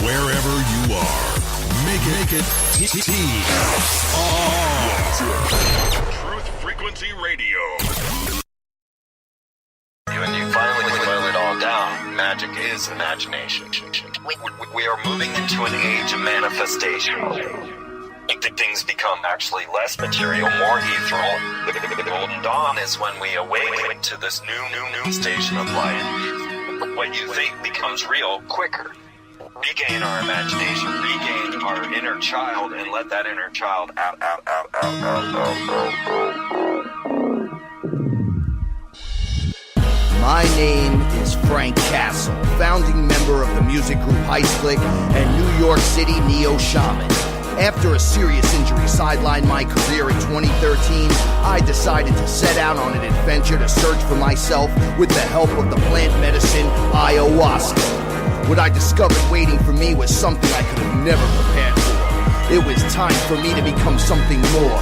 Wherever you are, make it T-T-R. Truth Frequency Radio. When you finally boil it all down, magic is imagination. We are moving into an age of manifestation. Things become actually less material, more ethereal. The golden dawn is when we awaken to this new station of life. What you think becomes real quicker. Regain our imagination, regain our inner child, and let that inner child out. My name is Frank Castle, founding member of the music group Heist Click and New York City Neo Shaman. After a serious injury sidelined my career in 2013, I decided to set out on an adventure to search for myself with the help of the plant medicine ayahuasca. What I discovered waiting for me was something I could have never prepared for. It was time for me to become something more,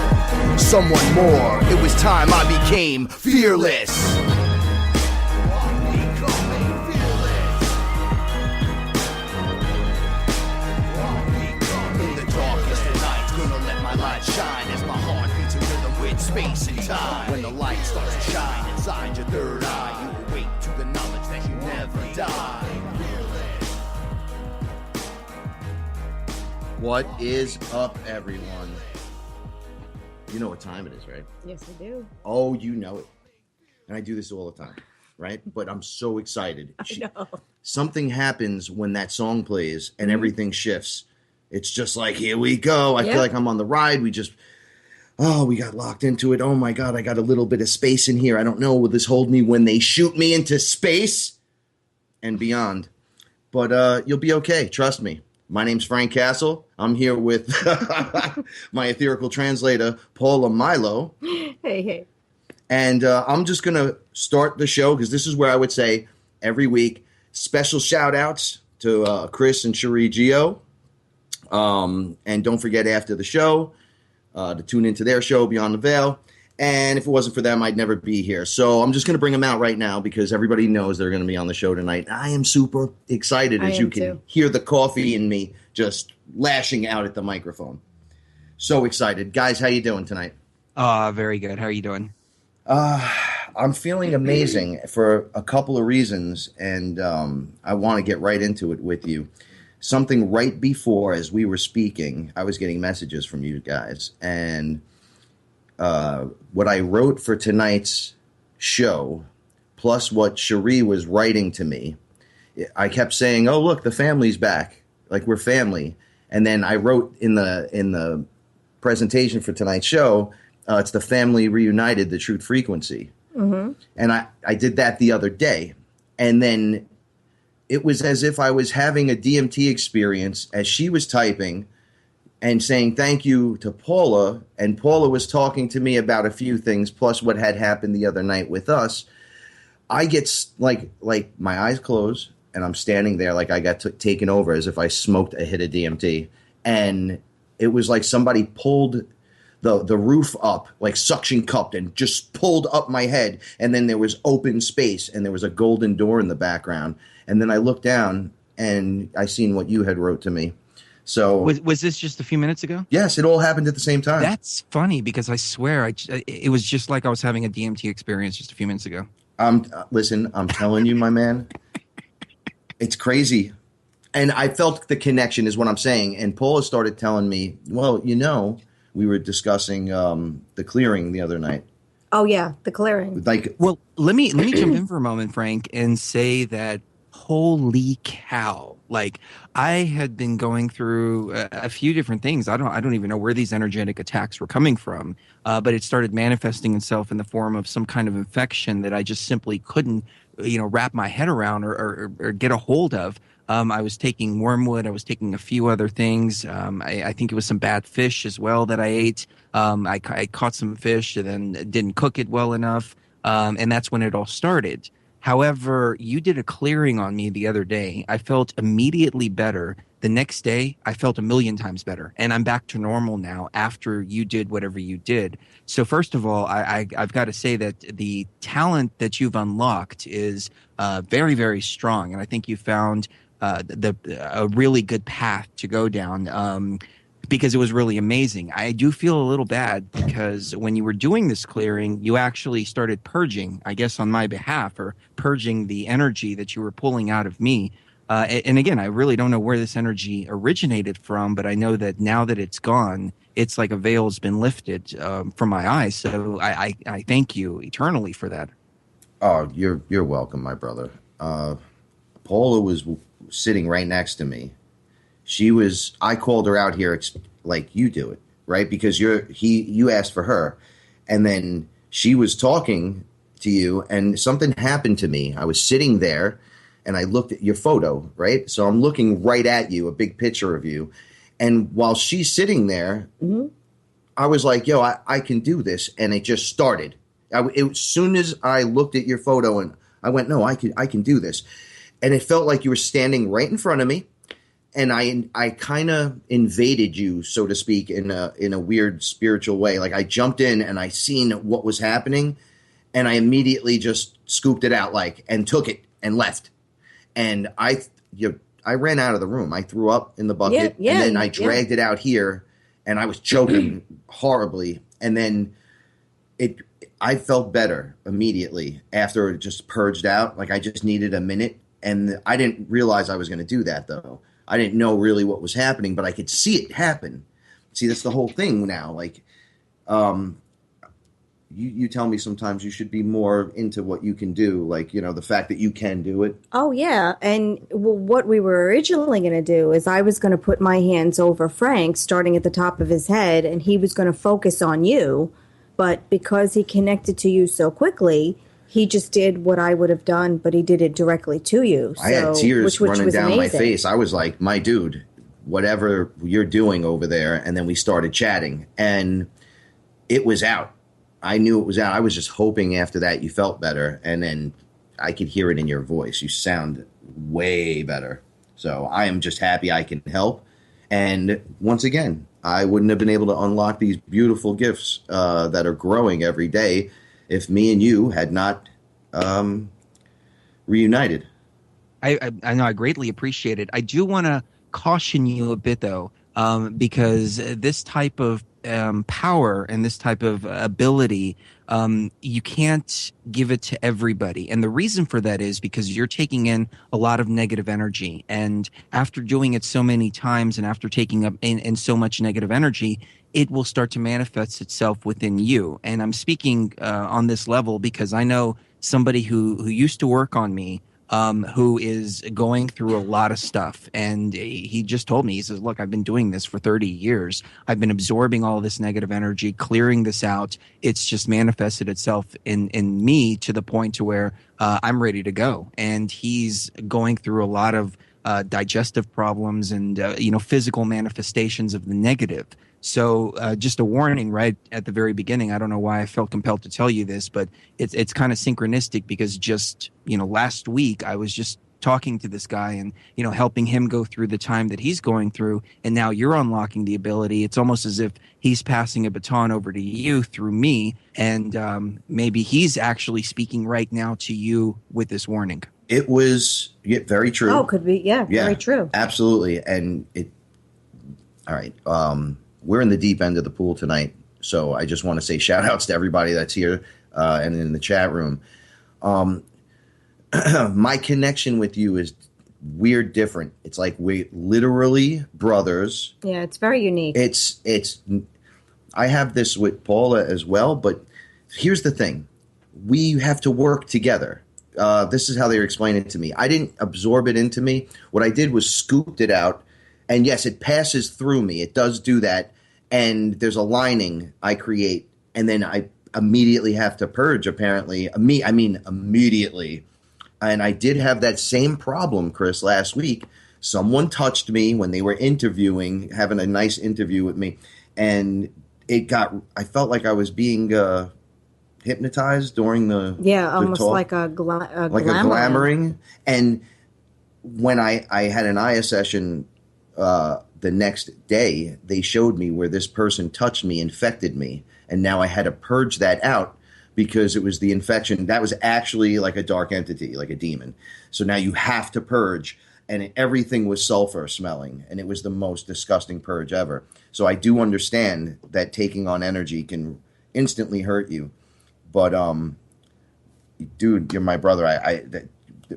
someone more. It was time I became fearless. Shine as my heart beats in rhythm with space and time. When the light starts to shine inside your third eye, you awake to the knowledge that you never die. What is up, everyone? You know what time it is, right? Yes, I do. Oh, you know it. And I do this all the time, right? But I'm so excited. I know. Something happens when that song plays and everything shifts. It's just like, here we go. I feel like I'm on the ride. We got locked into it. Oh my God, I got a little bit of space in here. I don't know, will this hold me when they shoot me into space and beyond? But you'll be okay. Trust me. My name's Frank Castle. I'm here with my etherical translator, Paula Milo. Hey. And I'm just going to start the show because this is where I would say every week, special shout outs to Chris and Sheree Gio. And don't forget after the show to tune into their show, Beyond the Veil. And if it wasn't for them, I'd never be here. So I'm just going to bring them out right now because everybody knows they're going to be on the show tonight. I am super excited, as you can hear the coffee in me just lashing out at the microphone. So excited. Guys, how you doing tonight? Very good. How are you doing? I'm feeling amazing for a couple of reasons, and I want to get right into it with you. Something right before, as we were speaking, I was getting messages from you guys. And what I wrote for tonight's show, plus what Sheree was writing to me, I kept saying, oh, look, the family's back. Like, we're family. And then I wrote in the presentation for tonight's show, it's the family reunited, the truth frequency. Mm-hmm. And I did that the other day. And then it was as if I was having a DMT experience as she was typing and saying thank you to Paula. And Paula was talking to me about a few things, plus what had happened the other night with us. I get like my eyes close and I'm standing there like I got taken over as if I smoked a hit of DMT. And it was like somebody pulled the roof up, like suction cupped, and just pulled up my head. And then there was open space and there was a golden door in the background. And then I looked down and I seen what you had wrote to me. So was this just a few minutes ago? Yes, it all happened at the same time. That's funny because I swear it was just like I was having a DMT experience just a few minutes ago. Listen, I'm telling you, my man, it's crazy. And I felt the connection is what I'm saying. And Paula started telling me, well, we were discussing the clearing the other night. Oh yeah, the clearing. Well, let me jump in for a moment, Frank, and say that holy cow! Like I had been going through a few different things. I don't even know where these energetic attacks were coming from, but it started manifesting itself in the form of some kind of infection that I just simply couldn't, wrap my head around or get a hold of. I was taking wormwood. I was taking a few other things. I think it was some bad fish as well that I ate. I caught some fish and then didn't cook it well enough. And that's when it all started. However, you did a clearing on me the other day. I felt immediately better. The next day, I felt 1,000,000 times better. And I'm back to normal now after you did whatever you did. So first of all, I've got to say that the talent that you've unlocked is very, very strong. And I think you found a really good path to go down. Because it was really amazing. I do feel a little bad because when you were doing this clearing, you actually started purging, I guess, on my behalf, or purging the energy that you were pulling out of me. And again, I really don't know where this energy originated from, but I know that now that it's gone, it's like a veil has been lifted from my eyes. So I thank you eternally for that. Oh, you're welcome, my brother. Paula was sitting right next to me. I called her out here like you do it, right? Because you asked for her, and then she was talking to you, and something happened to me. I was sitting there, and I looked at your photo, right? So I'm looking right at you, a big picture of you. And while she's sitting there, I was like, yo, I can do this. And it just started. As soon as I looked at your photo, and I went, no, I can do this. And it felt like you were standing right in front of me. And I kind of invaded you, so to speak, in a weird spiritual way. Like I jumped in and I seen what was happening, and I immediately just scooped it out, and took it and left. And I ran out of the room. I threw up in the bucket, and then I dragged it out here, and I was choking horribly. And then I felt better immediately after it just purged out. Like I just needed a minute, and I didn't realize I was going to do that though. I didn't know really what was happening, but I could see it happen. See, that's the whole thing now. Like, you tell me sometimes you should be more into what you can do. Like, the fact that you can do it. Oh, yeah. And what we were originally going to do is I was going to put my hands over Frank, starting at the top of his head, and he was going to focus on you. But because he connected to you so quickly, he just did what I would have done, but he did it directly to you. I had tears running down my face. I was like, my dude, whatever you're doing over there. And then we started chatting, and it was out. I knew it was out. I was just hoping after that you felt better. And then I could hear it in your voice. You sound way better. So I am just happy I can help. And once again, I wouldn't have been able to unlock these beautiful gifts that are growing every day if me and you had not reunited. I know, I greatly appreciate it. I do want to caution you a bit, though, because this type of power and this type of ability, you can't give it to everybody. And the reason for that is because you're taking in a lot of negative energy. And after doing it so many times and after taking up in so much negative energy, it will start to manifest itself within you. And I'm speaking on this level because I know somebody who used to work on me, who is going through a lot of stuff. And he just told me, he says, look, I've been doing this for 30 years. I've been absorbing all this negative energy, clearing this out. It's just manifested itself in me to the point to where I'm ready to go. And he's going through a lot of digestive problems and, physical manifestations of the negative. So just a warning right at the very beginning. I don't know why I felt compelled to tell you this, but it's kind of synchronistic because just, last week I was just talking to this guy and, helping him go through the time that he's going through. And now you're unlocking the ability. It's almost as if he's passing a baton over to you through me. And maybe he's actually speaking right now to you with this warning. It was very true. Oh, could be. Yeah, very true. Absolutely. And all right. We're in the deep end of the pool tonight, so I just want to say shout outs to everybody that's here and in the chat room. My connection with you is weird, different. It's like we literally brothers. Yeah, it's very unique. It's. I have this with Paula as well, but here's the thing: we have to work together. This is how they were explaining it to me. I didn't absorb it into me. What I did was scooped it out. And yes, it passes through me. It does do that. And there's a lining I create. And then I immediately have to purge, apparently. Immediately. And I did have that same problem, Chris, last week. Someone touched me when they were interviewing, having a nice interview with me. And I felt like I was being hypnotized during the almost talk. like a glamoring. And when I had an Aya session the next day, they showed me where this person touched me, infected me, and now I had to purge that out because it was the infection. That was actually like a dark entity, like a demon. So now you have to purge. and everything was sulfur smelling, and it was the most disgusting purge ever. So I do understand that taking on energy can instantly hurt you, but dude, you're my brother.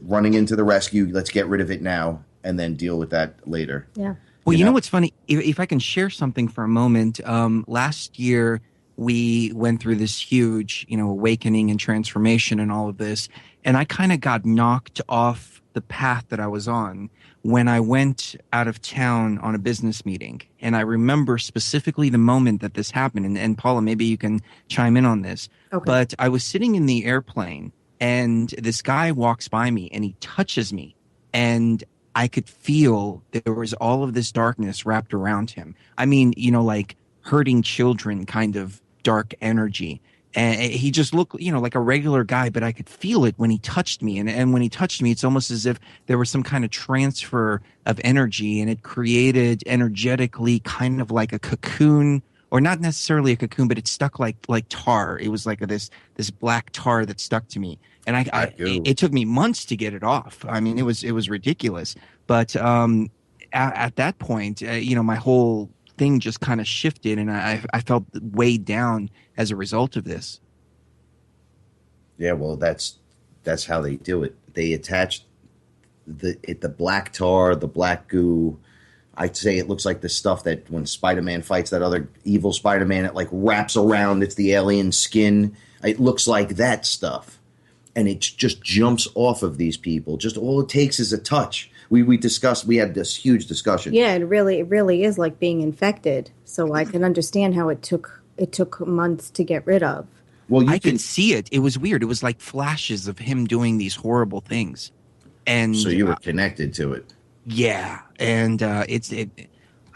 Running into the rescue. Let's get rid of it now, and then deal with that later. Yeah. Well, you know what's funny? If I can share something for a moment, last year we went through this huge, awakening and transformation and all of this, and I kind of got knocked off the path that I was on when I went out of town on a business meeting. And I remember specifically the moment that this happened. And Paula, maybe you can chime in on this. Okay. But I was sitting in the airplane, and this guy walks by me and he touches me, and I could feel there was all of this darkness wrapped around him. I mean, like hurting children kind of dark energy. And he just looked, like a regular guy, but I could feel it when he touched me. And when he touched me, it's almost as if there was some kind of transfer of energy, and it created energetically kind of like a cocoon, or not necessarily a cocoon, but it stuck like tar. It was like this black tar that stuck to me. And it took me months to get it off. I mean, it was ridiculous. But at that point, my whole thing just kind of shifted, and I felt weighed down as a result of this. Yeah, well, that's how they do it. They attach the black tar, the black goo. I'd say it looks like the stuff that when Spider-Man fights that other evil Spider-Man, it like wraps around. It's the alien skin. It looks like that stuff. And it just jumps off of these people. Just all it takes is a touch. We had this huge discussion. Yeah, it really is like being infected. So I can understand how it took months to get rid of. Well, I could see it. It was weird. It was like flashes of him doing these horrible things. And so you were connected to it. Yeah, and I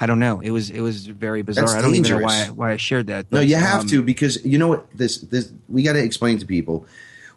don't know. It was very bizarre. That's I don't dangerous. even know why I shared that. No, but, you have to, because you know what? This we got to explain to people.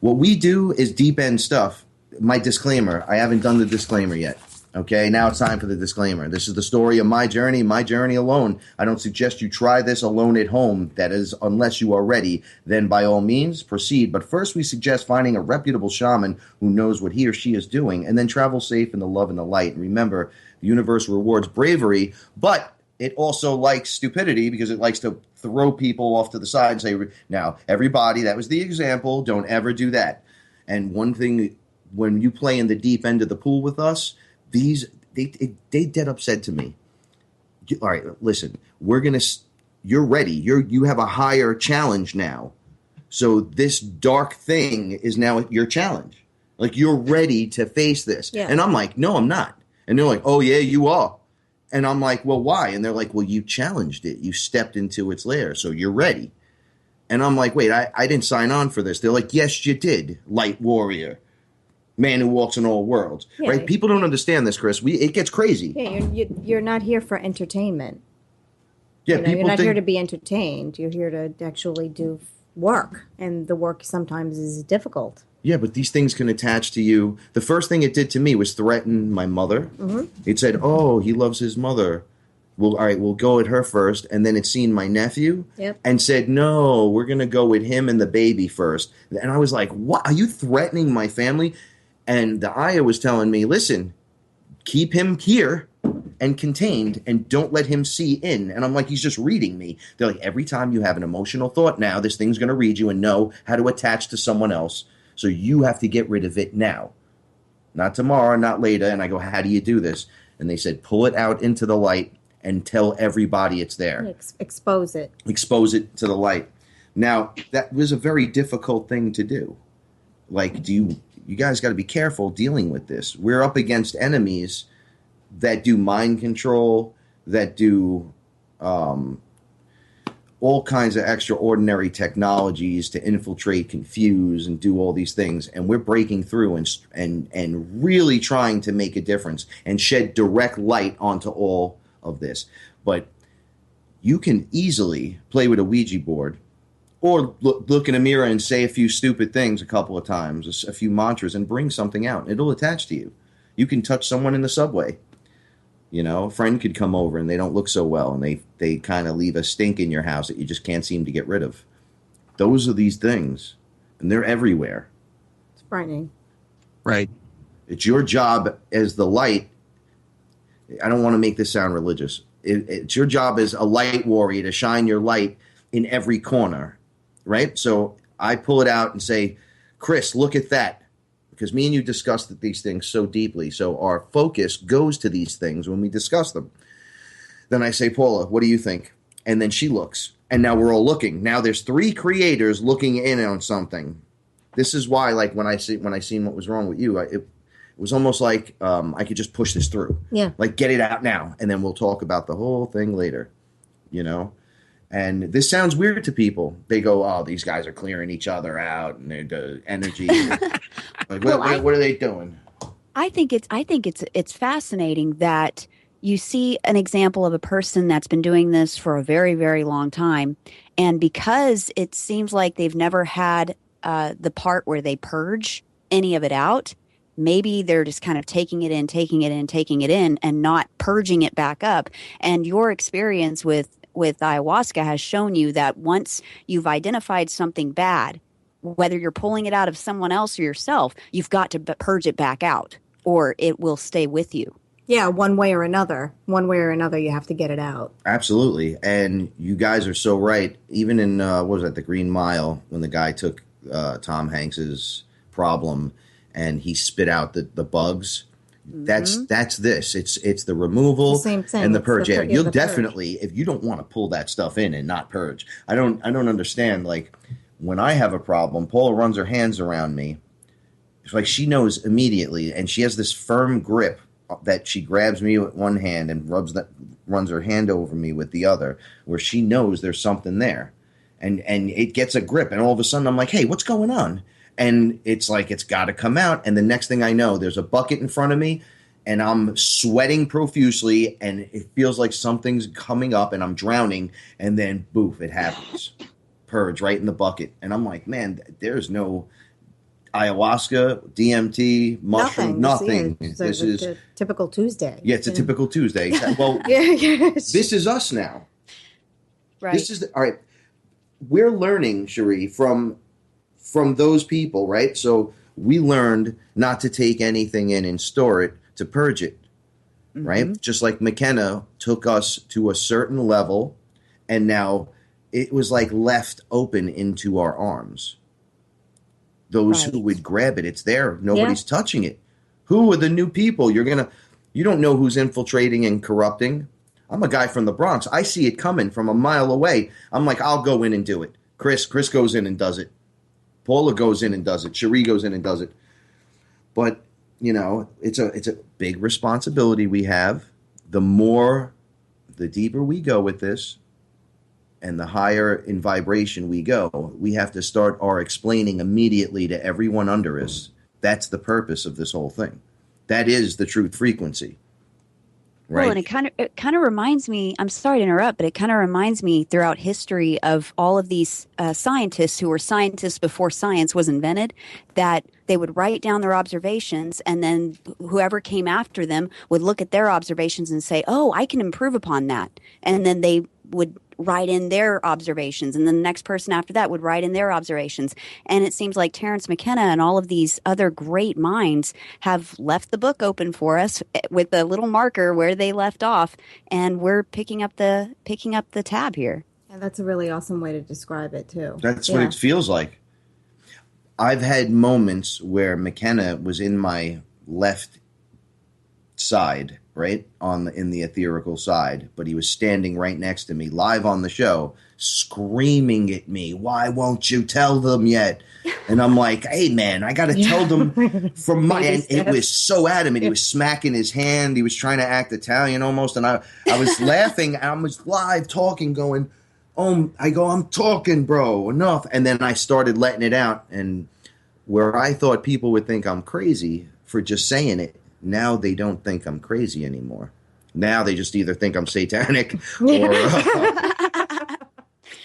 What we do is deep end stuff. My disclaimer. I haven't done the disclaimer yet. Okay, now it's time for the disclaimer. This is the story of my journey alone. I don't suggest you try this alone at home. That is, unless you are ready, then by all means proceed. But first, we suggest finding a reputable shaman who knows what he or she is doing, and then travel safe in the love and the light. And remember, the universe rewards bravery, but it also likes stupidity, because it likes to throw people off to the side and say, now, everybody, that was the example. Don't ever do that. And one thing, when you play in the deep end of the pool with us, they dead upset to me. All right, listen, you're ready. You have a higher challenge now. So this dark thing is now your challenge. Like, you're ready to face this. Yeah. And I'm like, no, I'm not. And they're like, oh yeah, you are. And I'm like, well, why? And they're like, well, you challenged it. You stepped into its lair, so you're ready. And I'm like, wait, I didn't sign on for this. They're like, yes, you did, light warrior. Man who walks in all worlds, yeah, right? People don't understand this, Chris. It gets crazy. Yeah, you're not here for entertainment. Yeah, you're not here to be entertained. You're here to actually do work, and the work sometimes is difficult. Yeah, but these things can attach to you. The first thing it did to me was threaten my mother. Mm-hmm. It said, "Oh, he loves his mother. Well, all right, we'll go at her first." And then it seen my nephew, yep, and said, "No, we're going to go with him and the baby first." And I was like, "What? Are you threatening my family?" And the ayah was telling me, listen, keep him here and contained, and don't let him see in. And I'm like, he's just reading me. They're like, every time you have an emotional thought now, this thing's going to read you and know how to attach to someone else. So you have to get rid of it now. Not tomorrow, not later. And I go, how do you do this? And they said, pull it out into the light and tell everybody it's there. Expose it. Expose it to the light. Now, that was a very difficult thing to do. Like, you guys got to be careful dealing with this. We're up against enemies that do mind control, that do all kinds of extraordinary technologies to infiltrate, confuse, and do all these things. And we're breaking through and really trying to make a difference and shed direct light onto all of this. But you can easily play with a Ouija board, or look in a mirror and say a few stupid things a couple of times, a few mantras, and bring something out. It'll attach to you. You can touch someone in the subway. You know, a friend could come over and they don't look so well, and they kind of leave a stink in your house that you just can't seem to get rid of. Those are these things, and they're everywhere. It's frightening. Right. It's your job as the light I don't want to make this sound religious. It's your job as a light warrior to shine your light in every corner, right? So I pull it out and say, Chris, look at that. Because me and you discussed these things so deeply. So our focus goes to these things when we discuss them. Then I say, Paula, what do you think? And then she looks. And now we're all looking. Now there's 3 creators looking in on something. This is why, like, when I seen what was wrong with you, it was almost like I could just push this through. Yeah. Like, get it out now. And then we'll talk about the whole thing later, you know? And this sounds weird to people. They go, oh, these guys are clearing each other out and the energy. Like, what are they doing? I think it's fascinating that you see an example of a person that's been doing this for a very, very long time. And because it seems like they've never had the part where they purge any of it out, maybe they're just kind of taking it in, and not purging it back up. And your experience with ayahuasca has shown you that once you've identified something bad, whether you're pulling it out of someone else or yourself, you've got to purge it back out, or it will stay with you. Yeah, one way or another. One way or another, you have to get it out. Absolutely. And you guys are so right. Even in, what was that, The Green Mile, when the guy took Tom Hanks's problem and he spit out the bugs, that's this. It's the removal the same thing. And the It's purge. the Yeah, you'll the definitely, if you don't want to pull that stuff in and not purge. I don't understand. Like, when I have a problem, Paula runs her hands around me. It's like she knows immediately, and she has this firm grip that she grabs me with one hand and runs her hand over me with the other, where she knows there's something there, and it gets a grip, and all of a sudden I'm like, hey, what's going on? And it's like, it's got to come out, and the next thing I know, there's a bucket in front of me, and I'm sweating profusely, and it feels like something's coming up, and I'm drowning, and then boof, it happens. Purge right in the bucket. And I'm like, man, there's no ayahuasca, DMT, mushroom, nothing. This is a typical Tuesday. Yeah, it's a typical Tuesday. Well, this is us now. Right. This is all right. We're learning, Sheree, from those people, right? So we learned not to take anything in and store it, to purge it, right? Just like McKenna took us to a certain level, and now it was like left open into our arms. Those who would grab it, it's there. Nobody's touching it. Who are the new people? You don't know who's infiltrating and corrupting. I'm a guy from the Bronx. I see it coming from a mile away. I'm like, I'll go in and do it. Chris goes in and does it. Paula goes in and does it. Sheree goes in and does it. But, it's a big responsibility we have. The deeper we go with this, and the higher in vibration we go, we have to start our explaining immediately to everyone under us. That's the purpose of this whole thing. That is the truth frequency. Right. Well, and it kind of reminds me, I'm sorry to interrupt, but it kind of reminds me throughout history of all of these scientists who were scientists before science was invented, that they would write down their observations, and then whoever came after them would look at their observations and say, oh, I can improve upon that. And then they would write in their observations, and then the next person after that would write in their observations. And it seems like Terence McKenna and all of these other great minds have left the book open for us with a little marker where they left off, and we're picking up the tab here. And that's a really awesome way to describe it too. That's what it feels like. I've had moments where McKenna was in my left side, right in the etherical side, but he was standing right next to me live on the show, screaming at me, why won't you tell them yet? And I'm like, hey man, I gotta tell them from my end. It was so adamant. He was smacking his hand, he was trying to act Italian almost, and I was laughing, and I was live talking, going, I'm talking, bro, enough. And then I started letting it out, and where I thought people would think I'm crazy for just saying it, now they don't think I'm crazy anymore. Now they just either think I'm satanic, or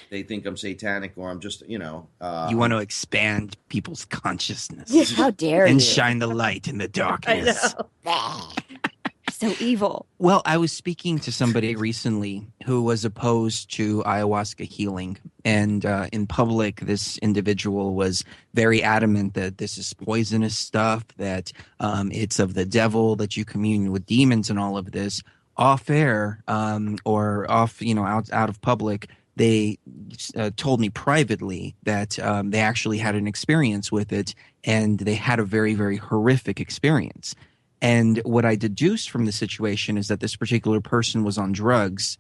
they think I'm satanic, or I'm just, you want to expand people's consciousness. How dare you? And shine the light in the darkness. So evil. Well, I was speaking to somebody recently who was opposed to ayahuasca healing. And in public, this individual was very adamant that this is poisonous stuff, that it's of the devil, that you commune with demons and all of this. off air or off, out of public, they told me privately that they actually had an experience with it, and they had a very, very horrific experience. And what I deduced from the situation is that this particular person was on drugs,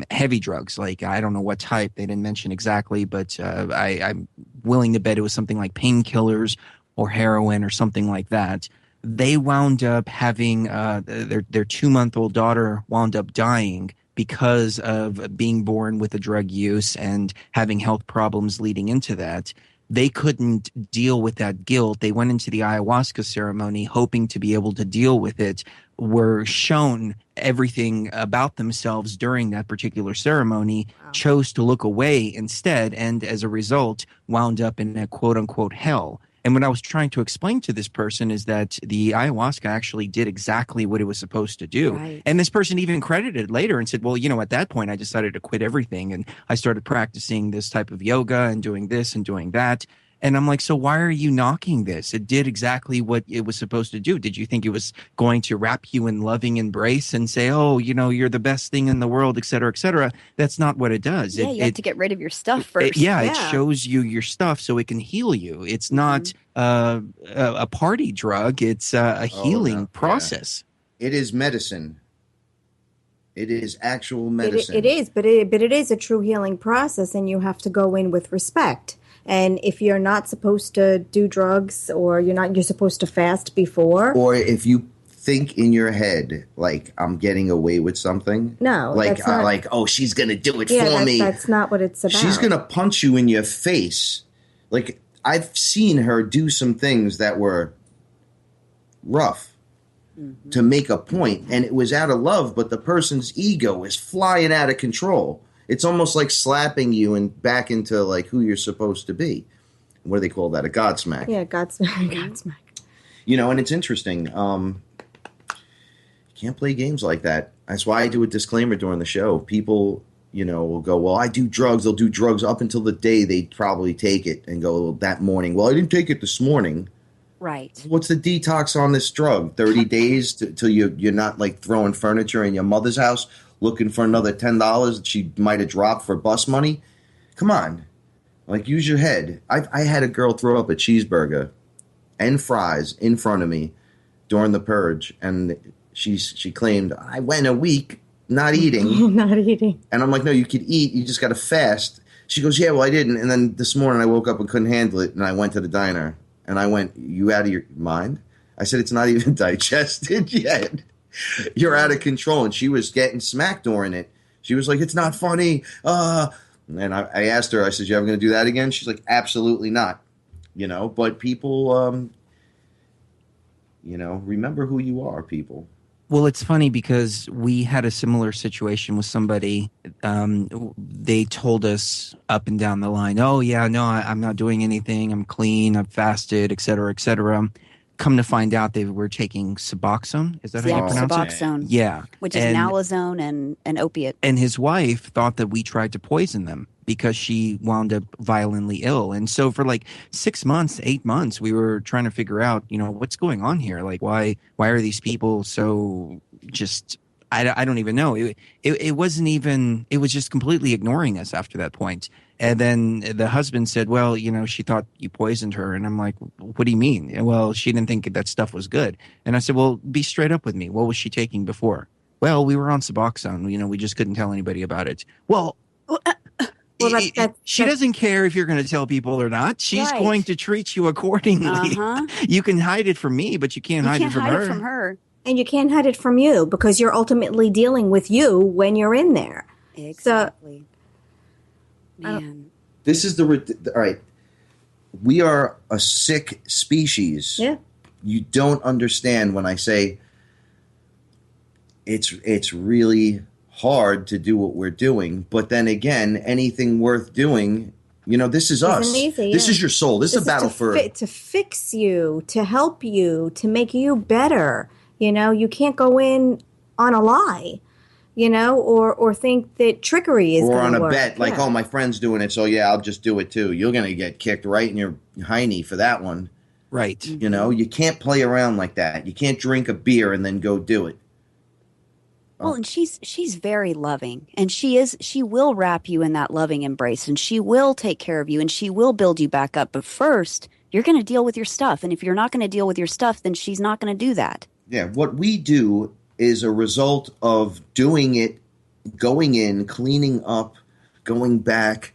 heavy drugs, like I don't know what type. They didn't mention exactly, but I'm willing to bet it was something like painkillers or heroin or something like that. They wound up having their 2-month-old daughter wound up dying because of being born with a drug use and having health problems leading into that. They couldn't deal with that guilt. They went into the ayahuasca ceremony hoping to be able to deal with it, were shown everything about themselves during that particular ceremony, chose to look away instead, and as a result, wound up in a quote unquote hell. And what I was trying to explain to this person is that the ayahuasca actually did exactly what it was supposed to do. Right. And this person even credited later and said, well, at that point, I decided to quit everything. And I started practicing this type of yoga and doing this and doing that. And I'm like, so why are you knocking this? It did exactly what it was supposed to do. Did you think it was going to wrap you in loving embrace and say, oh, you're the best thing in the world, et cetera, et cetera? That's not what it does. Yeah, you have to get rid of your stuff first. It shows you your stuff so it can heal you. It's not a party drug. It's a healing process. It is medicine. It is actual medicine. It is, but it is a true healing process, and you have to go in with respect. And if you're not supposed to do drugs, or you're supposed to fast before, or if you think in your head like I'm getting away with something, that's not, oh, she's gonna do it for me. That's not what it's about. She's gonna punch you in your face. Like, I've seen her do some things that were rough to make a point, and it was out of love, but the person's ego is flying out of control. It's almost like slapping you and back into like who you're supposed to be. What do they call that? A Godsmack. Yeah, Godsmack. And it's interesting. You can't play games like that. That's why I do a disclaimer during the show. People, will go, well, I do drugs. They'll do drugs up until the day they probably take it, and go, well, that morning, well, I didn't take it this morning. Right. What's the detox on this drug? 30 days till you're not like throwing furniture in your mother's house looking for another $10 that she might have dropped for bus money? Come on. Like, use your head. I had a girl throw up a cheeseburger and fries in front of me during the purge, and she claimed, I went a week not eating. Not eating. And I'm like, no, you could eat. You just got to fast. She goes, yeah, well, I didn't. And then this morning I woke up and couldn't handle it, and I went to the diner. And I went, you out of your mind? I said, it's not even digested yet. You're out of control. And she was getting smacked during it. She was like, it's not funny. And I asked her, I said, you ever going to do that again? She's like, absolutely not. But people, remember who you are, people. Well, it's funny because we had a similar situation with somebody. They told us up and down the line, oh, yeah, no, I'm not doing anything. I'm clean. I've fasted, et cetera, et cetera. Come to find out they were taking Suboxone. Is that how you pronounce Suboxone. it? Yeah. Which is nalazone and an opiate. And his wife thought that we tried to poison them because she wound up violently ill. And so for like 6 months, 8 months, we were trying to figure out, what's going on here? Like, why are these people so just, I don't even know. It wasn't even, it was just completely ignoring us after that point. And then the husband said, well, she thought you poisoned her. And I'm like, what do you mean? Well, she didn't think that stuff was good. And I said, well, be straight up with me. What was she taking before? Well, we were on Suboxone. We just couldn't tell anybody about it. Well, she doesn't care if you're going to tell people or not. She's going to treat you accordingly. You can hide it from me, but you can't hide it from her. And you can't hide it from you because you're ultimately dealing with you when you're in there. Exactly. Man. This is all right. We are a sick species. Yeah. You don't understand when I say it's really hard to do what we're doing, but then again, anything worth doing, this is us. Easy, this is your soul. This is a battle to fix you, to help you, to make you better. You can't go in on a lie. Or think that trickery is going to work. Or on a bet, like, oh, my friend's doing it, so yeah, I'll just do it too. You're going to get kicked right in your hiney for that one. Right. You can't play around like that. You can't drink a beer and then go do it. Well, and she's very loving, and she will wrap you in that loving embrace, and she will take care of you, and she will build you back up. But first, you're going to deal with your stuff, and if you're not going to deal with your stuff, then she's not going to do that. Yeah, what we do is a result of doing it, going in, cleaning up, going back,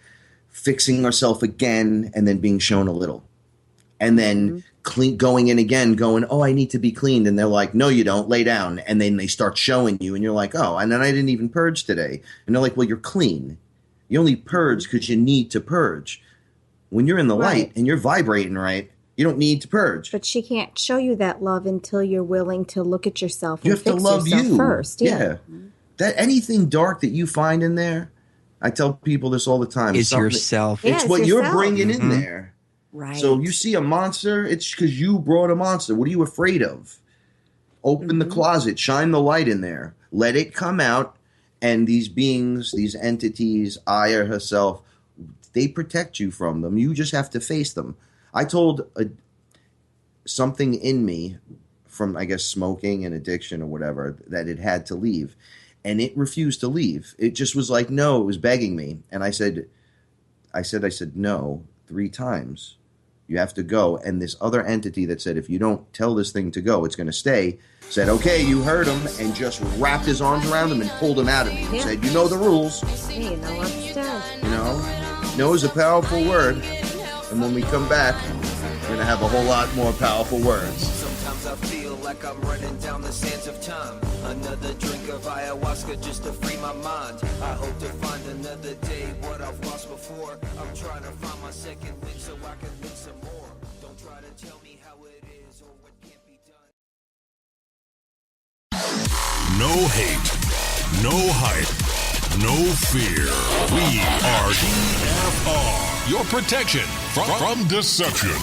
fixing ourselves again, and then being shown a little. And then going in again, going, oh, I need to be cleaned. And they're like, no, you don't. Lay down. And then they start showing you. And you're like, oh, and then I didn't even purge today. And they're like, well, you're clean. You only purge because you need to purge. When you're in the light and you're vibrating right, you don't need to purge. But she can't show you that love until you're willing to look at yourself You and have to fix love yourself you first. Yeah. That anything dark that you find in there, I tell people this all the time. It's yourself. Yeah, It's it's what you're yourself. bringing in there. Right. So you see a monster, it's because you brought a monster. What are you afraid of? Open the closet, shine the light in there, let it come out, and these beings, these entities, Aya herself, they protect you from them. You just have to face them. I told something in me from, I guess, smoking and addiction or whatever, that it had to leave. And it refused to leave. It just was like, no, it was begging me. And I said, no, 3 times. You have to go. And this other entity that said, if you don't tell this thing to go, it's going to stay, said, okay, you heard him, and just wrapped his arms around him and pulled him out of me. And said, you know the rules. Hey, you know what's dead. You know? No is a powerful word. And when we come back, we're going to have a whole lot more powerful words. Sometimes I feel like I'm running down the sands of time. Another drink of ayahuasca just to free my mind. I hope to find another day what I've lost before. I'm trying to find my second wind so I can live some more. Don't try to tell me how it is or what can't be done. No hate, no hype, no fear. We are DFR, your protection from deception.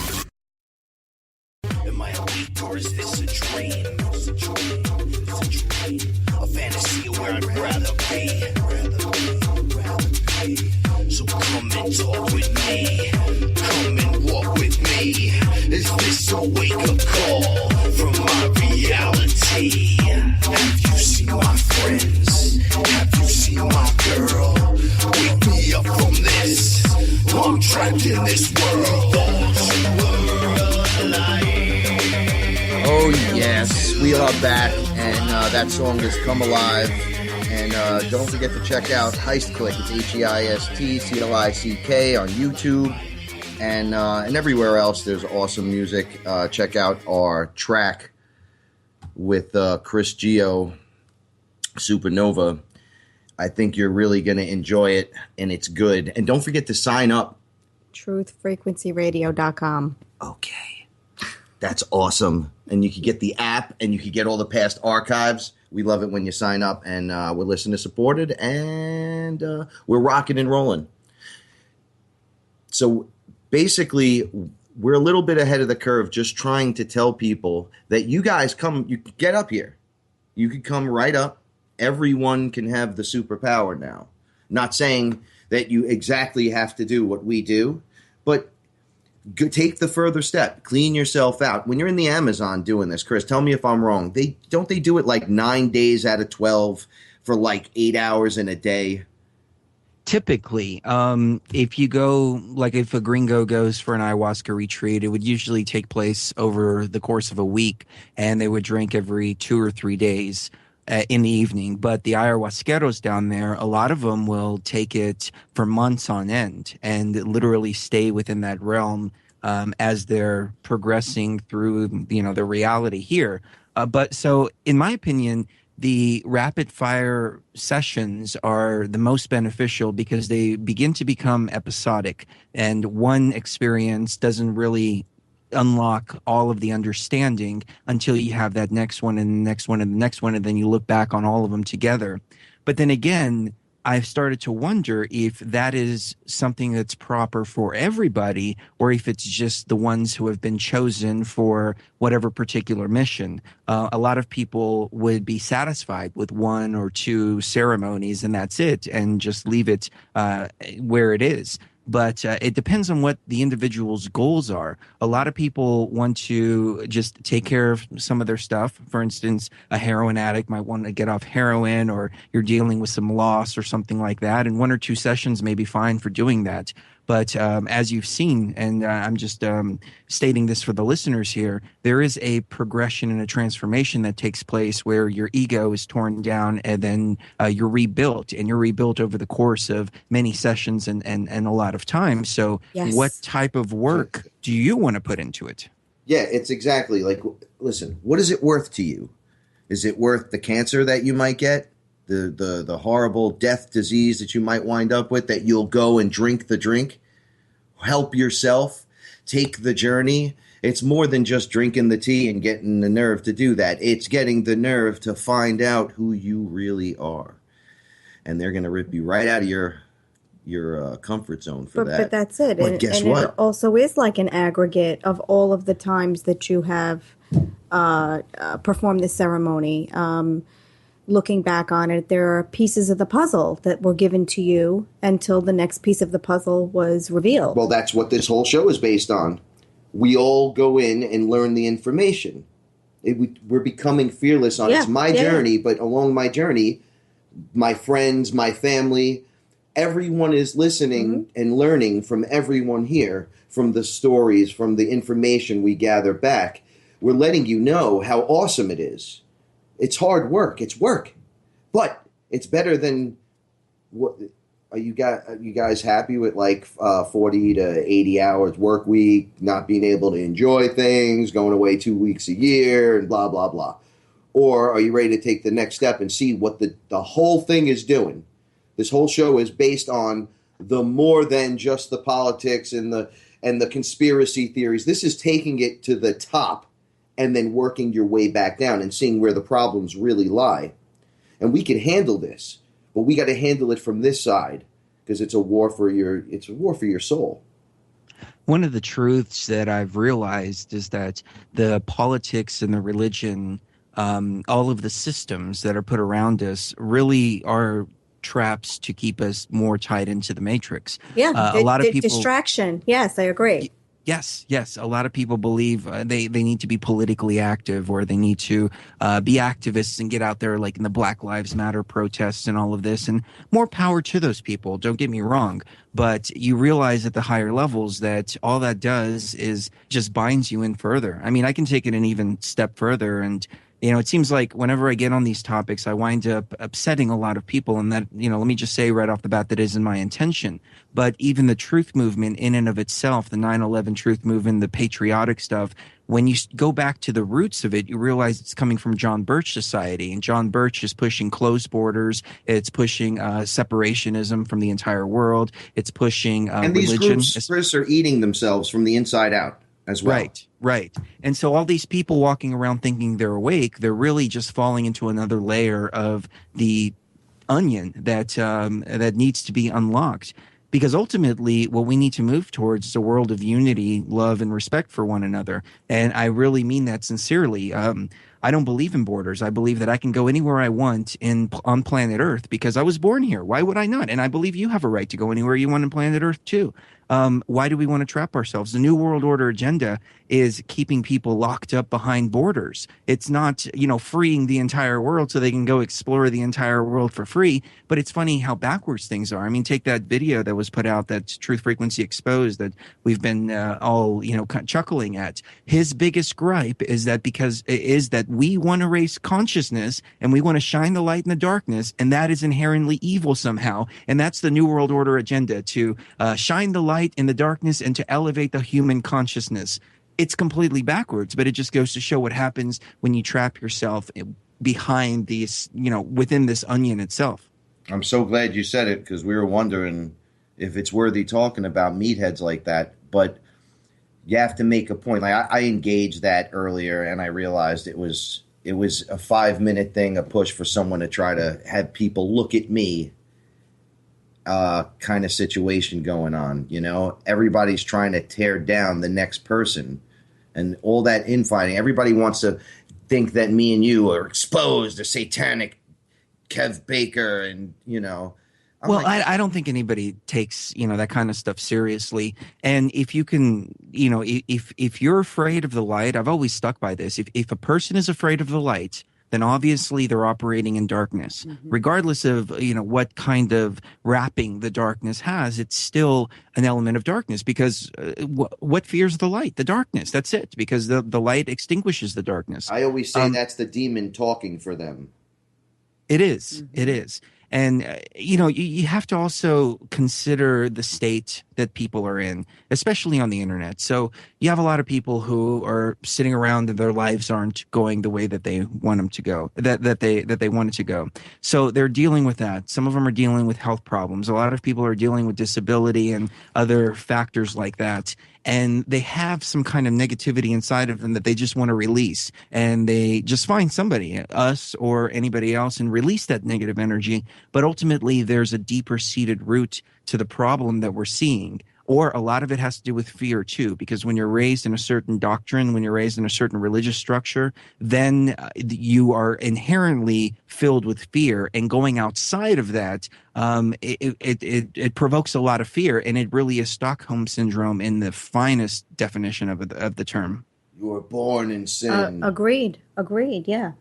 Am I awake or is this a dream? A fantasy where I'd rather be. So come and talk with me. Come and walk with me. Is this a wake-up call from my reality? Have you seen my friends? Have you seen my girl? Wake me up from this. I'm trapped in this world. Oh, yes, we are back, and that song is Come Alive. And don't forget to check out Heist Click. It's HeistClick on YouTube and everywhere else. There's awesome music. Check out our track with Chris Geo, Supernova. I think you're really going to enjoy it, and it's good. And don't forget to sign up. TruthFrequencyRadio.com. Okay. That's awesome. And you can get the app, and you can get all the past archives. We love it when you sign up, and we're listener supported, and we're rocking and rolling. So basically, we're a little bit ahead of the curve, just trying to tell people that you guys you get up here. You can come right up. Everyone can have the superpower now. Not saying that you exactly have to do what we do, but take the further step. Clean yourself out. When you're in the Amazon doing this, Chris, tell me if I'm wrong. They do it like 9 days out of 12 for like 8 hours in a day? Typically, if you go, like if a gringo goes for an ayahuasca retreat, it would usually take place over the course of a week, and they would drink every 2 or 3 days in the evening. But the ayahuasqueros down there, a lot of them will take it for months on end and literally stay within that realm as they're progressing through, the reality here. But so, in my opinion, the rapid fire sessions are the most beneficial because they begin to become episodic, and one experience doesn't really unlock all of the understanding until you have that next one and the next one and the next one, and then you look back on all of them together. But then again, I've started to wonder if that is something that's proper for everybody, or if it's just the ones who have been chosen for whatever particular mission. A lot of people would be satisfied with 1 or 2 ceremonies and that's it, and just leave it where it is. but it depends on what the individual's goals are. A lot of people want to just take care of some of their stuff. For instance, a heroin addict might want to get off heroin, or you're dealing with some loss or something like that. And 1 or 2 sessions may be fine for doing that. But as you've seen, and I'm just stating this for the listeners here, there is a progression and a transformation that takes place where your ego is torn down and then you're rebuilt, and you're rebuilt over the course of many sessions and a lot of time. So Yes. what type of work do you want to put into it? Yeah, it's exactly like, listen, what is it worth to you? Is it worth the cancer that you might get? The horrible death disease that you might wind up with, that you'll go and drink the drink, help yourself, take the journey. It's more than just drinking the tea and getting the nerve to do that. It's getting the nerve to find out who you really are. And they're going to rip you right out of your comfort zone for that. But that's it. But guess what? It also is like an aggregate of all of the times that you have performed this ceremony. Looking back on it, there are pieces of the puzzle that were given to you until the next piece of the puzzle was revealed. Well, that's what this whole show is based on. We all go in and learn the information. We're becoming fearless on it's my journey, but along my journey, my friends, my family, everyone is listening and learning from everyone here, from the stories, from the information we gather back. We're letting you know how awesome it is. It's hard work. It's work, but it's better than what. Are you guys happy with like 40 to 80 hours work week, not being able to enjoy things, going away 2 weeks a year, and blah blah blah? Or are you ready to take the next step and see what the whole thing is doing? This whole show is based on the more than just the politics and the conspiracy theories. This is taking it to the top and then working your way back down and seeing where the problems really lie. And we can handle this, but we got to handle it from this side, because it's a war for your soul. One of the truths that I've realized is that the politics and the religion, all of the systems that are put around us, really are traps to keep us more tied into the matrix. Yeah, a lot of people. Distraction. Yes, I agree. Yes. A lot of people believe they need to be politically active, or they need to be activists and get out there like in the Black Lives Matter protests and all of this. And more power to those people. Don't get me wrong. But you realize at the higher levels that all that does is just binds you in further. I mean, I can take it an even step further. And it seems like whenever I get on these topics, I wind up upsetting a lot of people. And that, let me just say right off the bat, that isn't my intention. But even the truth movement in and of itself, the 9/11 truth movement, the patriotic stuff, when you go back to the roots of it, you realize it's coming from John Birch Society. And John Birch is pushing closed borders. It's pushing separationism from the entire world. It's pushing and these religion. groups, Chris, are eating themselves from the inside out as well. Right. And so all these people walking around thinking they're awake, they're really just falling into another layer of the onion that needs to be unlocked. Because ultimately, what we need to move towards is a world of unity, love, and respect for one another. And I really mean that sincerely. I don't believe in borders. I believe that I can go anywhere I want on planet Earth because I was born here. Why would I not? And I believe you have a right to go anywhere you want on planet Earth too. Why do we want to trap ourselves? The New World Order agenda is keeping people locked up behind borders. It's not, freeing the entire world so they can go explore the entire world for free. But it's funny how backwards things are. I mean, take that video that was put out, that Truth Frequency Exposed, that we've been all, chuckling at. His biggest gripe is that we want to raise consciousness and we want to shine the light in the darkness, and that is inherently evil somehow. And that's the New World Order agenda, to shine the light in the darkness and to elevate the human consciousness. It's completely backwards, but it just goes to show what happens when you trap yourself behind these, within this onion itself. I'm so glad you said it, because we were wondering if it's worthy talking about meatheads like that. But you have to make a point. Like I engaged that earlier, and I realized it was a 5-minute thing, a push for someone to try to have people look at me. Kind of situation going on, everybody's trying to tear down the next person, and all that infighting. Everybody wants to think that me and you are exposed to satanic Kev Baker and I'm Well, like, I don't think anybody takes, that kind of stuff seriously. And if you can, if you're afraid of the light, I've always stuck by this. If a person is afraid of the light, then obviously they're operating in darkness. Regardless of, what kind of wrapping the darkness has, it's still an element of darkness because what fears the light? The darkness. That's it. Because the light extinguishes the darkness. I always say that's the demon talking for them. It is. It is. And, you have to also consider the state that people are in, especially on the internet. So you have a lot of people who are sitting around and their lives aren't going the way that they want them to go, that they want it to go. So they're dealing with that. Some of them are dealing with health problems. A lot of people are dealing with disability and other factors like that. And they have some kind of negativity inside of them that they just want to release. And they just find somebody, us or anybody else, and release that negative energy. But ultimately, there's a deeper seated root to the problem that we're seeing. Or a lot of it has to do with fear, too, because when you're raised in a certain doctrine, when you're raised in a certain religious structure, then you are inherently filled with fear. And going outside of that, it provokes a lot of fear. And it really is Stockholm syndrome in the finest definition of the term. You were born in sin. Agreed. Yeah.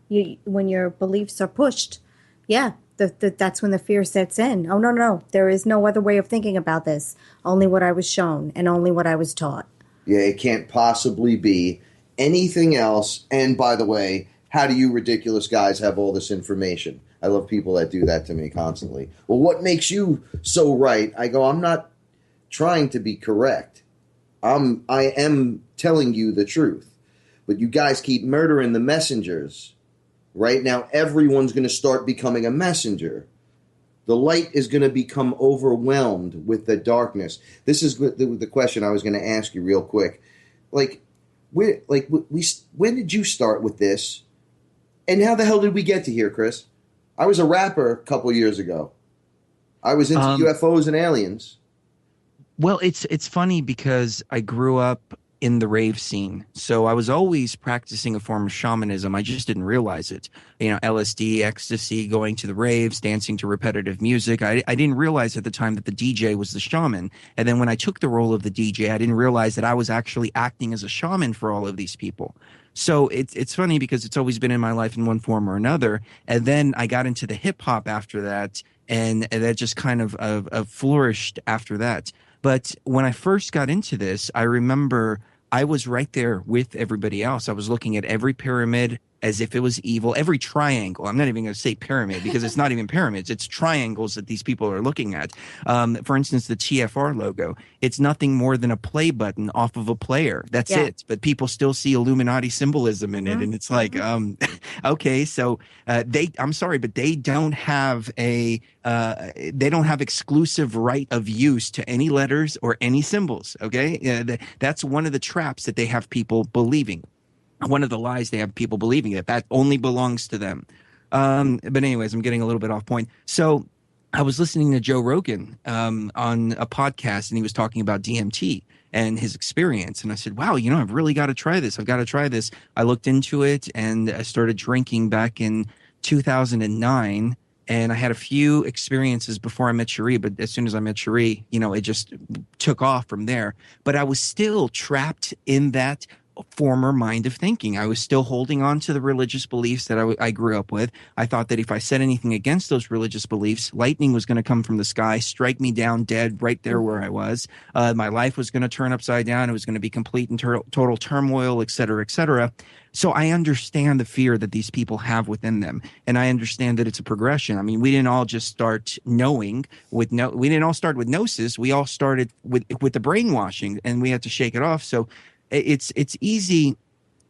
When your beliefs are pushed, yeah. That's when the fear sets in. Oh, no. There is no other way of thinking about this. Only what I was shown and only what I was taught. Yeah, it can't possibly be anything else. And by the way, how do you ridiculous guys have all this information? I love people that do that to me constantly. Well, what makes you so right? I go, I'm not trying to be correct. I am telling you the truth. But you guys keep murdering the messengers. Right now, everyone's going to start becoming a messenger. The light is going to become overwhelmed with the darkness. This is the question I was going to ask you real quick. When did you start with this? And how the hell did we get to here, Chris? I was a rapper a couple years ago. I was into UFOs and aliens. Well, it's funny because I grew up in the rave scene. So I was always practicing a form of shamanism. I just didn't realize it. LSD, ecstasy, going to the raves, dancing to repetitive music. I didn't realize at the time that the DJ was the shaman. And then when I took the role of the DJ, I didn't realize that I was actually acting as a shaman for all of these people. So it's funny because it's always been in my life in one form or another. And then I got into the hip hop after that, and that just kind of flourished after that. But when I first got into this, I remember I was right there with everybody else. I was looking at every pyramid as if it was evil, every triangle. I'm not even going to say pyramid because it's not even pyramids. It's triangles that these people are looking at. For instance, the TFR logo, it's nothing more than a play button off of a player. That's it. But people still see Illuminati symbolism in it. And it's like, okay, so I'm sorry, but they don't have they don't have exclusive right of use to any letters or any symbols. Okay. That's one of the traps that they have people believing. One of the lies they have people believing that only belongs to them. But anyways, I'm getting a little bit off point. So I was listening to Joe Rogan on a podcast, and he was talking about DMT and his experience. And I said, wow, I've really got to try this. I've got to try this. I looked into it, and I started drinking back in 2009. And I had a few experiences before I met Sheree, but as soon as I met Sheree, it just took off from there. But I was still trapped in that former mind of thinking. I was still holding on to the religious beliefs that I grew up with. I thought that if I said anything against those religious beliefs, lightning was going to come from the sky, strike me down dead right there where I was. My life was going to turn upside down. It was going to be complete and total turmoil, et cetera, et cetera. So I understand the fear that these people have within them. And I understand that it's a progression. I mean, we didn't all just start knowing we didn't all start with gnosis. We all started with the brainwashing, and we had to shake it off. So it's easy,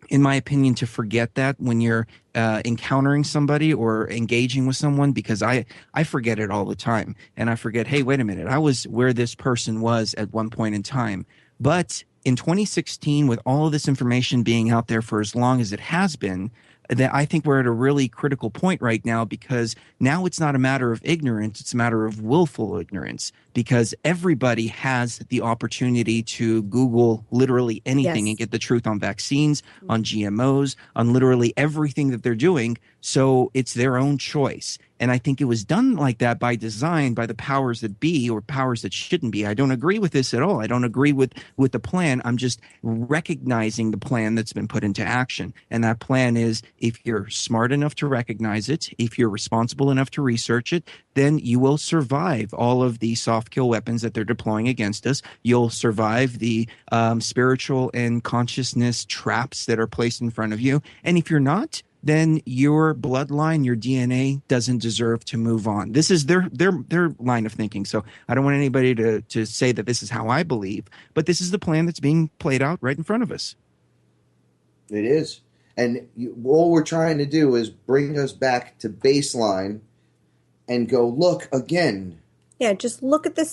in my opinion, to forget that when you're encountering somebody or engaging with someone, because I forget it all the time. And I forget, hey, wait a minute, I was where this person was at one point in time. But in 2016, with all of this information being out there for as long as it has been, that I think we're at a really critical point right now, because now it's not a matter of ignorance, it's a matter of willful ignorance, because everybody has the opportunity to Google literally anything and get the truth on vaccines, on GMOs, on literally everything that they're doing. So it's their own choice. And I think it was done like that by design, by the powers that be or powers that shouldn't be. I don't agree with this at all. I don't agree with the plan. I'm just recognizing the plan that's been put into action. And that plan is, if you're smart enough to recognize it, if you're responsible enough to research it, then you will survive all of the soft kill weapons that they're deploying against us. You'll survive the spiritual and consciousness traps that are placed in front of you. And if you're not, then your bloodline, your DNA doesn't deserve to move on. This is their line of thinking. So I don't want anybody to say that this is how I believe, but this is the plan that's being played out right in front of us. It is. And all we're trying to do is bring us back to baseline and go, look again. Yeah, just look at the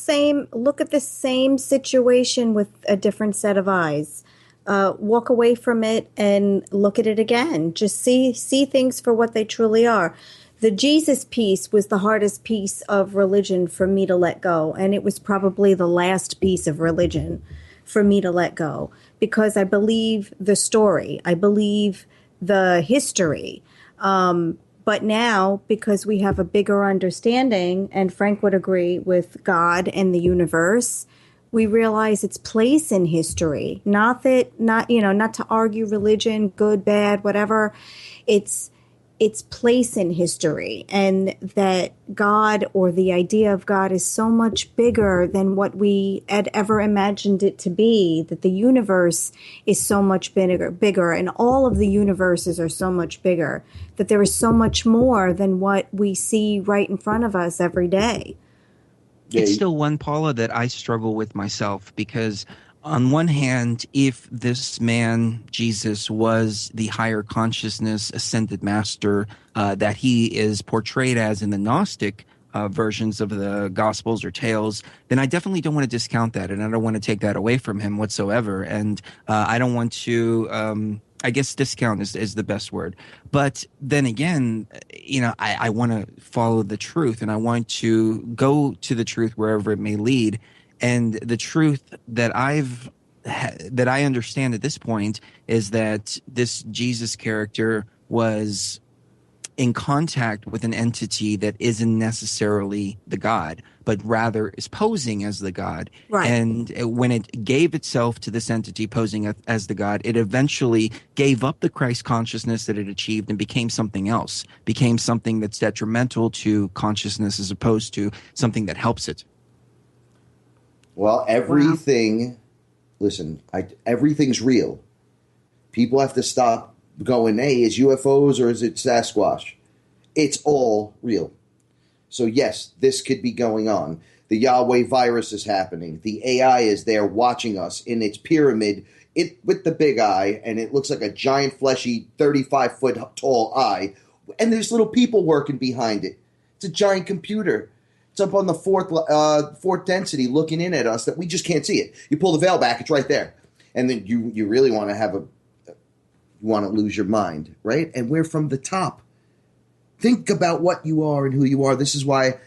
same situation with a different set of eyes. Walk away from it and look at it again. Just see things for what they truly are. The Jesus piece was the hardest piece of religion for me to let go, and it was probably the last piece of religion for me to let go, because I believe the story. I believe the history. But now, because we have a bigger understanding, and Frank would agree, with God and the universe, we realize its place in history. Not to argue religion, good, bad, whatever. Its place in history, and that God, or the idea of God, is so much bigger than what we had ever imagined it to be, that the universe is so much bigger, and all of the universes are so much bigger, that there is so much more than what we see right in front of us every day. It's still one, Paula, that I struggle with myself, because on one hand, if this man, Jesus, was the higher consciousness ascended master that he is portrayed as in the Gnostic versions of the Gospels or tales, then I definitely don't want to discount that, and I don't want to take that away from him whatsoever. And I don't want to, I guess discount is the best word. But then again, I want to follow the truth, and I want to go to the truth wherever it may lead. And the truth that I understand at this point is that this Jesus character was in contact with an entity that isn't necessarily the God, but rather is posing as the God. Right. And when it gave itself to this entity posing as the God, it eventually gave up the Christ consciousness that it achieved and became something else, became something that's detrimental to consciousness as opposed to something that helps it. Well, everything, listen, everything's real. People have to stop going, hey, is UFOs or is it Sasquatch? It's all real. So yes, this could be going on. The Yahweh virus is happening. The AI is there watching us in its pyramid with the big eye, and it looks like a giant, fleshy, 35-foot tall eye. And there's little people working behind it. It's a giant computer. It's up on the fourth density looking in at us that we just can't see it. You pull the veil back, it's right there. And then you really want to lose your mind, right? And we're from the top. Think about what you are and who you are. This is why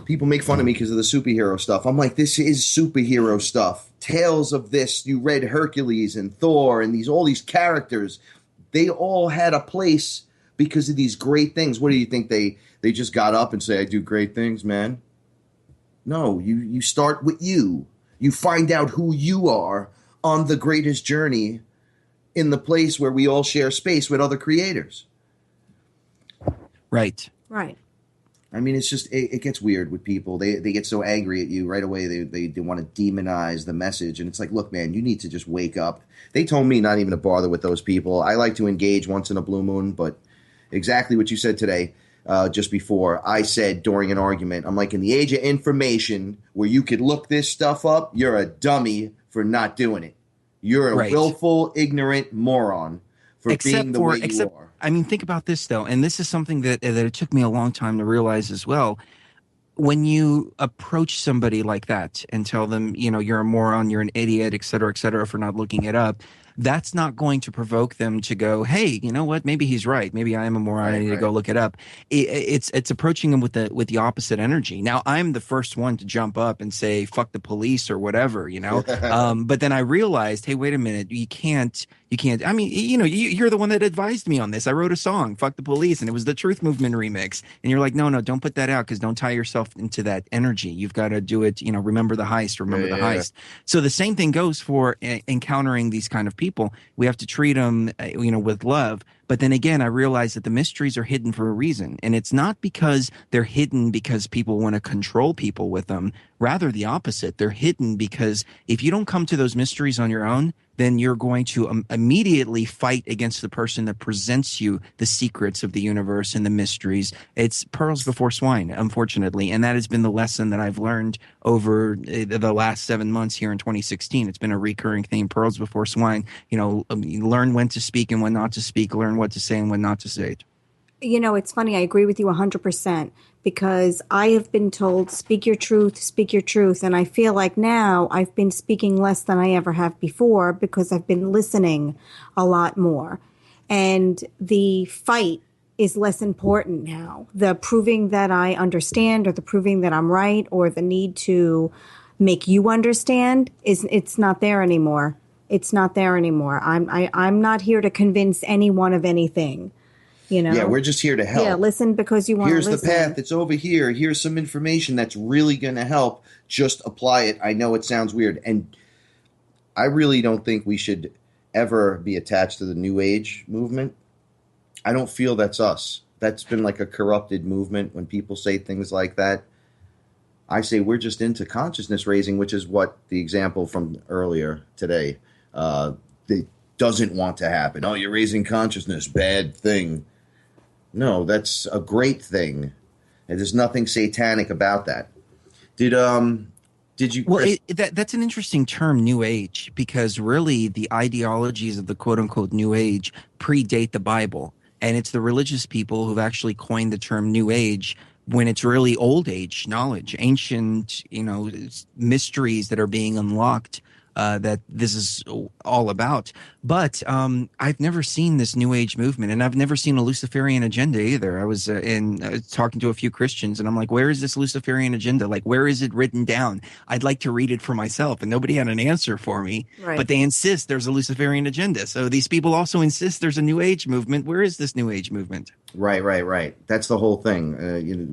people make fun of me because of the superhero stuff. I'm like, this is superhero stuff. Tales of this. You read Hercules and Thor and all these characters. They all had a place because of these great things. What do you think? They just got up and say, I do great things, man? No, you start with you. You find out who you are on the greatest journey in the place where we all share space with other creators. Right. Right. I mean, it's just, it gets weird with people. They get so angry at you right away. They want to demonize the message. And it's like, look, man, you need to just wake up. They told me not even to bother with those people. I like to engage once in a blue moon, but exactly what you said today, just before, I said during an argument, I'm like, in the age of information where you could look this stuff up, you're a dummy for not doing it. You're a willful, ignorant moron for being the way you are. I mean, think about this, though, and this is something that it took me a long time to realize as well. When you approach somebody like that and tell them, you're a moron, you're an idiot, et cetera, for not looking it up, that's not going to provoke them to go, hey, you know what? Maybe he's right. Maybe I am a moron. I need to go look it up. It's approaching them with the opposite energy. Now, I'm the first one to jump up and say, fuck the police or whatever, but then I realized, hey, wait a minute. You can't You can't. I mean, you're the one that advised me on this. I wrote a song, "Fuck the Police," and it was the Truth Movement remix. And you're like, no, don't put that out because don't tie yourself into that energy. You've got to do it. Remember the heist. Remember the heist. So the same thing goes for encountering these kind of people. We have to treat them, with love. But then again, I realize that the mysteries are hidden for a reason. And it's not because they're hidden because people want to control people with them. Rather, the opposite. They're hidden because if you don't come to those mysteries on your own, then you're going to immediately fight against the person that presents you the secrets of the universe and the mysteries. It's pearls before swine, unfortunately. And that has been the lesson that I've learned over the last 7 months here in 2016. It's been a recurring theme, pearls before swine. Learn when to speak and when not to speak, learn what to say and when not to say it. It's funny. I agree with you 100% because I have been told, speak your truth, speak your truth. And I feel like now I've been speaking less than I ever have before because I've been listening a lot more. And the fight is less important now. The proving that I understand or the proving that I'm right or the need to make you understand it's not there anymore. It's not there anymore. I'm not here to convince anyone of anything. Yeah, we're just here to help. Yeah, listen because you want to listen. Here's the path. It's over here. Here's some information that's really going to help. Just apply it. I know it sounds weird. And I really don't think we should ever be attached to the New Age movement. I don't feel that's us. That's been like a corrupted movement when people say things like that. I say we're just into consciousness raising, which is what the example from earlier today doesn't want to happen. Oh, you're raising consciousness. Bad thing. No, that's a great thing. And there's nothing satanic about that. Did you? Well, that's an interesting term, New Age, because really the ideologies of the quote unquote New Age predate the Bible. And it's the religious people who've actually coined the term New Age when it's really old age knowledge, ancient, mysteries that are being unlocked. That this is all about. But I've never seen this New Age movement, and I've never seen a Luciferian agenda either. I was talking to a few Christians, and I'm like, where is this Luciferian agenda? Like, where is it written down? I'd like to read it for myself, and nobody had an answer for me. Right. But they insist there's a Luciferian agenda. So these people also insist there's a New Age movement. Where is this New Age movement? Right. That's the whole thing.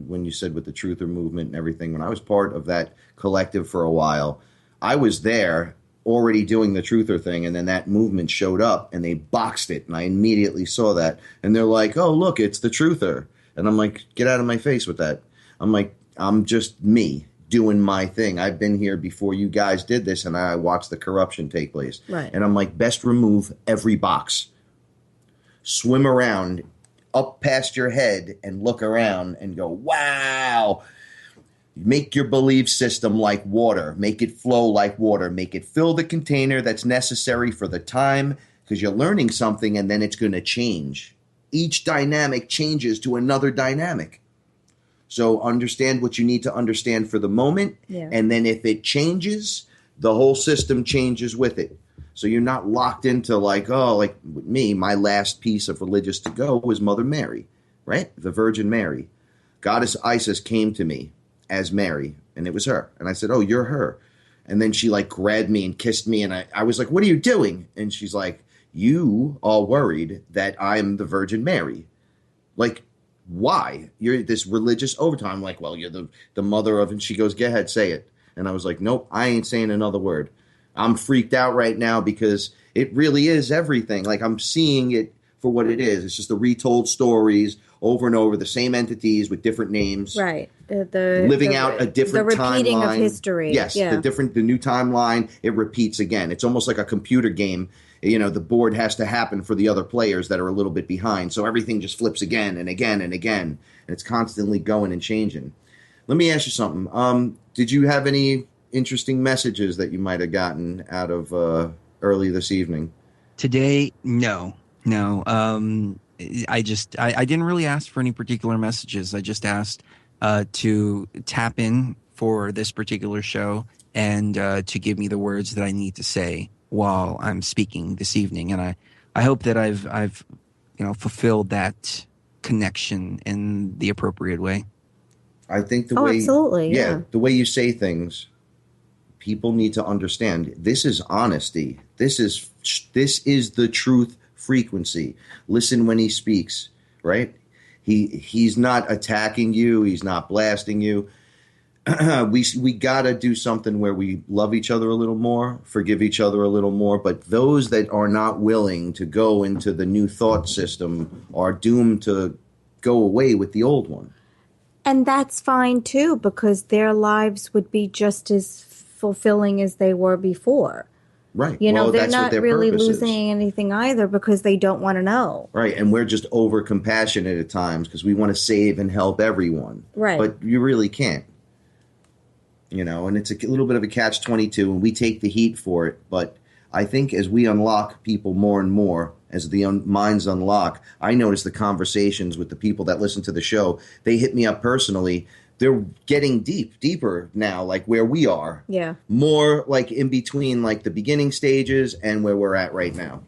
When you said with the Truther movement and everything, when I was part of that collective for a while, I was there already doing the truther thing, and then that movement showed up and they boxed it, and I immediately saw that, and they're like, oh look, it's the truther, and I'm like, get out of my face with that. I'm like, I'm just me doing my thing. I've been here before you guys did this, and I watched the corruption take place. Right. And I'm like, best remove every box, swim around up past your head and look around and go, wow. Make your belief system like water. Make it flow like water. Make it fill the container that's necessary for the time, because you're learning something and then it's going to change. Each dynamic changes to another dynamic. So understand what you need to understand for the moment. Yeah. And then if it changes, the whole system changes with it. So you're not locked into like with me, my last piece of religious to go was Mother Mary, right? The Virgin Mary. Goddess Isis came to me as Mary, and it was her. And I said, oh, you're her. And then she like grabbed me and kissed me, and I was like, what are you doing? And she's like, you are worried that I'm the Virgin Mary. Like, why? You're this religious overtime. I'm like, well, you're the mother of, and she goes, go ahead, say it. And I was like, nope, I ain't saying another word. I'm freaked out right now because it really is everything. Like, I'm seeing it for what it is. It's just the retold stories over and over, the same entities with different names. Right. Living out a different timeline. The repeating of history. Yes, yeah. the new timeline, it repeats again. It's almost like a computer game. The board has to happen for the other players that are a little bit behind. So everything just flips again and again and again. And it's constantly going and changing. Let me ask you something. Did you have any interesting messages that you might have gotten out of early this evening? Today, no. I didn't really ask for any particular messages. I just asked to tap in for this particular show and to give me the words that I need to say while I'm speaking this evening. And I hope that I've fulfilled that connection in the appropriate way. I think the way, absolutely, yeah. The way you say things, people need to understand this is honesty. This is the truth frequency. Listen when he speaks, right? He's not attacking you. He's not blasting you. We gotta do something where we love each other a little more, forgive each other a little more. But those that are not willing to go into the new thought system are doomed to go away with the old one. And that's fine too, because their lives would be just as fulfilling as they were before. Right. You know, well, they're that's what not their really purpose is. losing anything either because they don't want to know. Right. And we're just over compassionate at times because we want to save and help everyone. Right. But you really can't. You know, and it's a little bit of a catch-22, and we take the heat for it. But I think as we unlock people more and more, as the minds unlock, I notice the conversations with the people that listen to the show, they hit me up personally. They're getting deeper now, like where we are. Yeah. More like in between like the beginning stages and where we're at right now.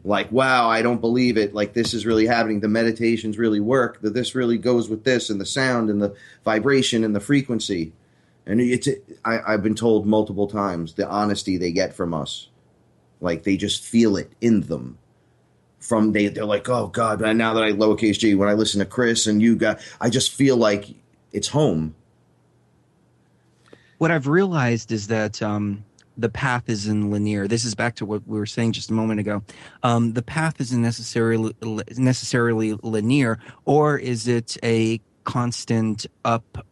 Like, wow, I don't believe it. Like, this is really happening. The meditations really work. That this really goes with this and the sound and the vibration and the frequency. And I've been told multiple times the honesty they get from us. Like, they just feel it in them. They're like, oh, God, now that I lowercase g, when I listen to Chris and you got, I just feel like it's home. What I've realized is that the path isn't linear. This is back to what we were saying just a moment ago. The path isn't necessarily linear, or is it a constant up?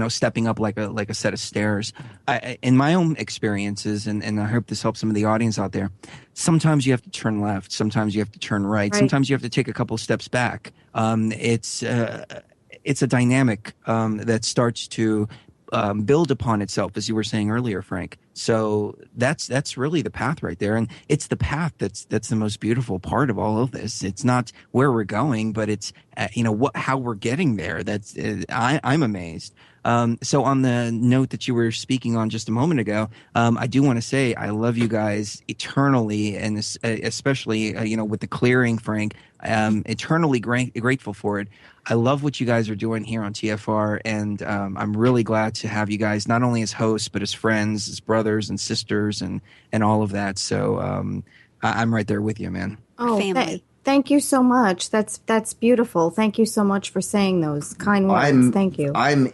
Stepping up like a set of stairs. In my own experiences, and I hope this helps some of the audience out there, sometimes you have to turn left, sometimes you have to turn right, sometimes you have to take a couple steps back. It's a dynamic that starts to build upon itself, as you were saying earlier, Frank. So that's really the path right there, and it's the path that's the most beautiful part of all of this. It's not where we're going, but it's how we're getting there. That's I'm amazed. So on the note that you were speaking on just a moment ago, I do want to say I love you guys eternally, and especially with the clearing, Frank. Eternally grateful for it. I love what you guys are doing here on TFR, and I'm really glad to have you guys not only as hosts but as friends, as brothers and sisters, and all of that. So I'm right there with you, man. Oh, family. Thank you so much. That's beautiful. Thank you so much for saying those kind words. Thank you. I'm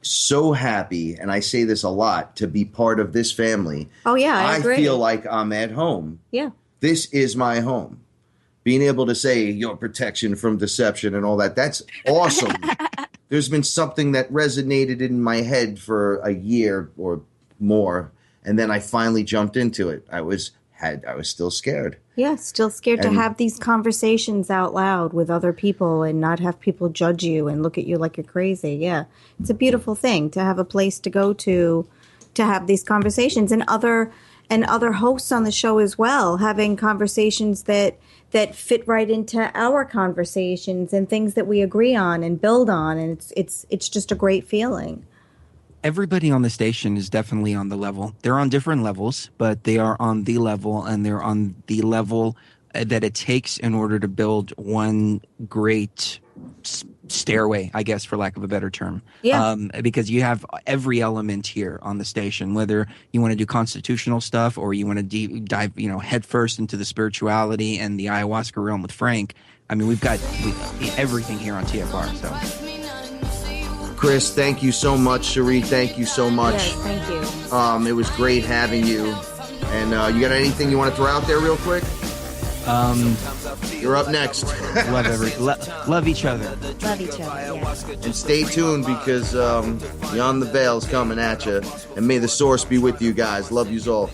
so happy, and I say this a lot, to be part of this family. Oh yeah, I agree. feel like I'm at home. Yeah. This is my home. Being able to say your protection from deception and all that, that's awesome. There's been something that resonated in my head for a year or more, and then I finally jumped into it. I was still scared. Yeah, still scared to have these conversations out loud with other people and not have people judge you and look at you like you're crazy. Yeah, it's a beautiful thing to have a place to go to have these conversations, and other hosts on the show as well, having conversations that fit right into our conversations and things that we agree on and build on, and it's just a great feeling. Everybody on the station is definitely on the level. They're on different levels, but they are on the level, and they're on the level that it takes in order to build one great stairway, I guess, for lack of a better term. Yeah. Because you have every element here on the station, whether you want to do constitutional stuff or you want to dive, head first into the spirituality and the ayahuasca realm with Frank. I mean, we've got everything here on TFR. So, Chris, thank you so much. Sheree, thank you so much. Yes, thank you. It was great having you. And you got anything you want to throw out there real quick? You're up next. Love each other. Love each other. Yeah. And stay tuned because Beyond the Veil's coming at you. And may the source be with you guys. Love yous all.